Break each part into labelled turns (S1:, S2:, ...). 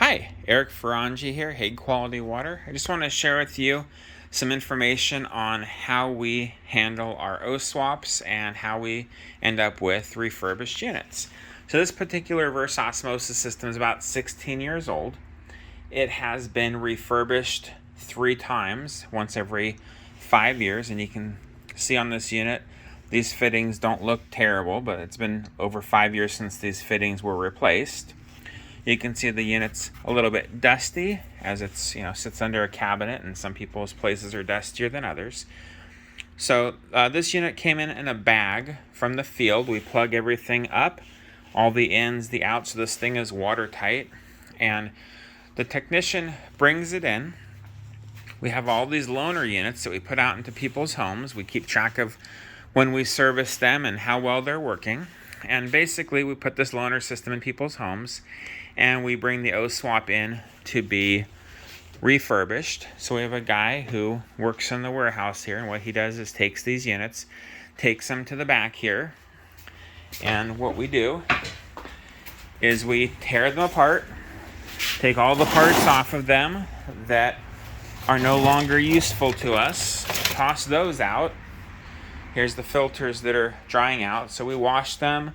S1: Hi, Eric Ferrangi here, Hague Quality Water. I just want to share with you some information on how we handle our O-swaps and how we end up with refurbished units. So this particular reverse osmosis system is about 16 years old. It has been refurbished 3 times, once every 5 years, and you can see on this unit these fittings don't look terrible, but it's been over 5 years since these fittings were replaced. You can see the unit's a little bit dusty as it's sits under a cabinet, and some people's places are dustier than others. So this unit came in a bag from the field. We plug everything up, all the ins, the outs, so this thing is watertight, and the technician brings it in. We have all these loaner units that we put out into people's homes. We keep track of when we service them and how well they're working. And basically we put this loaner system in people's homes, and we bring the O-swap in to be refurbished. So we have a guy who works in the warehouse here, and what he does is takes these units, takes them to the back here, and what we do is we tear them apart, take all the parts off of them that are no longer useful to us, toss those out. Here's the filters that are drying out. So we wash them,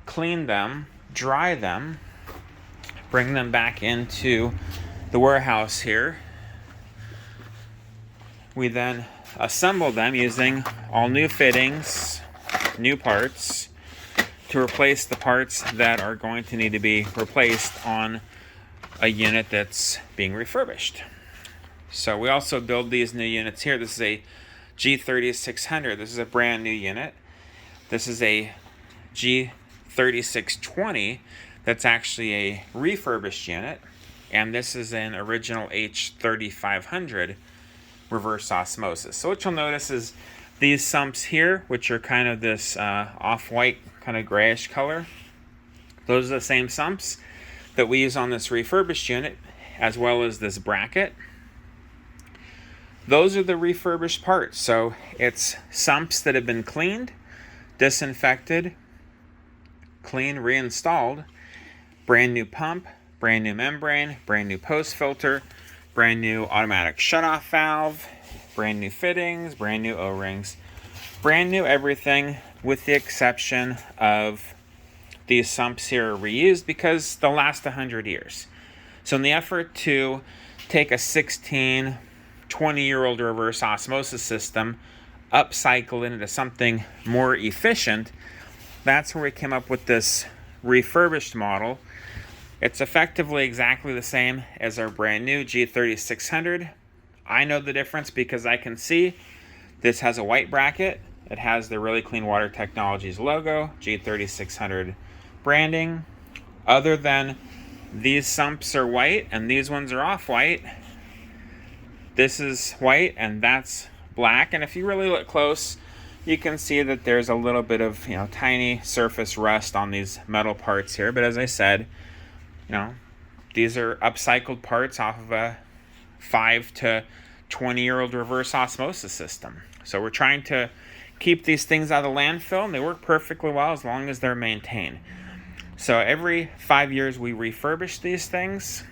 S1: clean them, dry them, bring them back into the warehouse here. We then assemble them using all new fittings, new parts, to replace the parts that are going to need to be replaced on a unit that's being refurbished. So we also build these new units here. This is a G3600. This is a brand new unit. This is a G3620 that's actually a refurbished unit, and this is an original H3500 reverse osmosis. So what you'll notice is these sumps here, which are kind of this off-white kind of grayish color, those are the same sumps that we use on this refurbished unit, as well as this bracket. Those are the refurbished parts. So it's sumps that have been cleaned, disinfected, cleaned, reinstalled, brand new pump, brand new membrane, brand new post filter, brand new automatic shutoff valve, brand new fittings, brand new O-rings, brand new everything, with the exception of these sumps here are reused because they'll last 100 years. So in the effort to take a 20-year-old reverse osmosis system, upcycle it into something more efficient, that's where we came up with this refurbished model. It's effectively exactly the same as our brand new G3600. I know the difference because I can see this has a white bracket. It has the Really Clean Water Technologies logo, G3600 branding. Other than these sumps are white and these ones are off-white, this is white and that's black. And if you really look close, you can see that there's a little bit of tiny surface rust on these metal parts here. But as I said, these are upcycled parts off of a 5 to 20-year-old reverse osmosis system. So we're trying to keep these things out of the landfill, and they work perfectly well as long as they're maintained. So every 5 years we refurbish these things.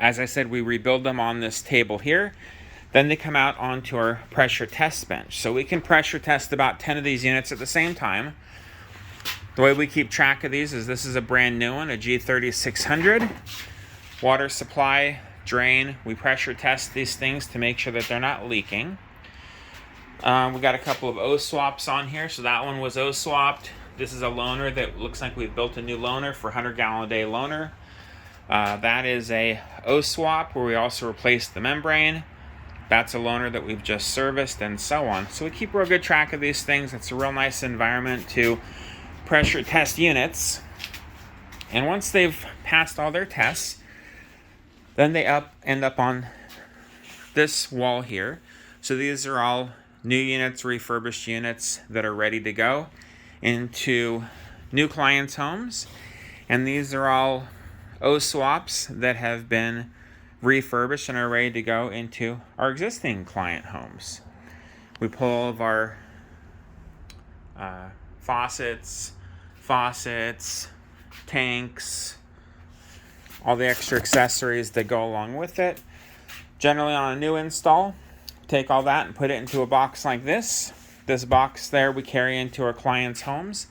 S1: As I said, we rebuild them on this table here. Then they come out onto our pressure test bench. So we can pressure test about 10 of these units at the same time. The way we keep track of these is this is a brand new one, a G3600. Water supply, drain. We pressure test these things to make sure that they're not leaking. We got a couple of O-swaps on here. So that one was O-swapped. This is a loaner that looks like we've built a new loaner for 100-gallon-a-day loaner. That is a O-swap where we also replaced the membrane. That's a loaner that we've just serviced, and so on. So we keep real good track of these things. It's a real nice environment to pressure test units. And once they've passed all their tests, then they end up on this wall here. So these are all new units, refurbished units that are ready to go into new clients' homes. And these are all O-swaps that have been refurbished and are ready to go into our existing client homes. We pull all of our faucets, tanks, all the extra accessories that go along with it. Generally on a new install, take all that and put it into a box like this. This box there we carry into our clients' homes,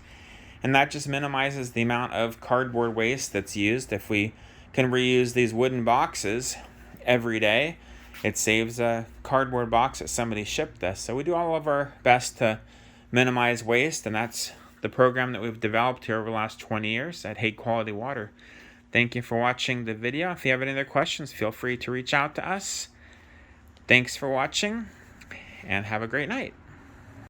S1: and that just minimizes the amount of cardboard waste that's used. If we can reuse these wooden boxes every day, it saves a cardboard box that somebody shipped us. So we do all of our best to minimize waste, and that's the program that we've developed here over the last 20 years at Hay Quality Water. Thank you for watching the video. If you have any other questions, feel free to reach out to us. Thanks for watching, and have a great night.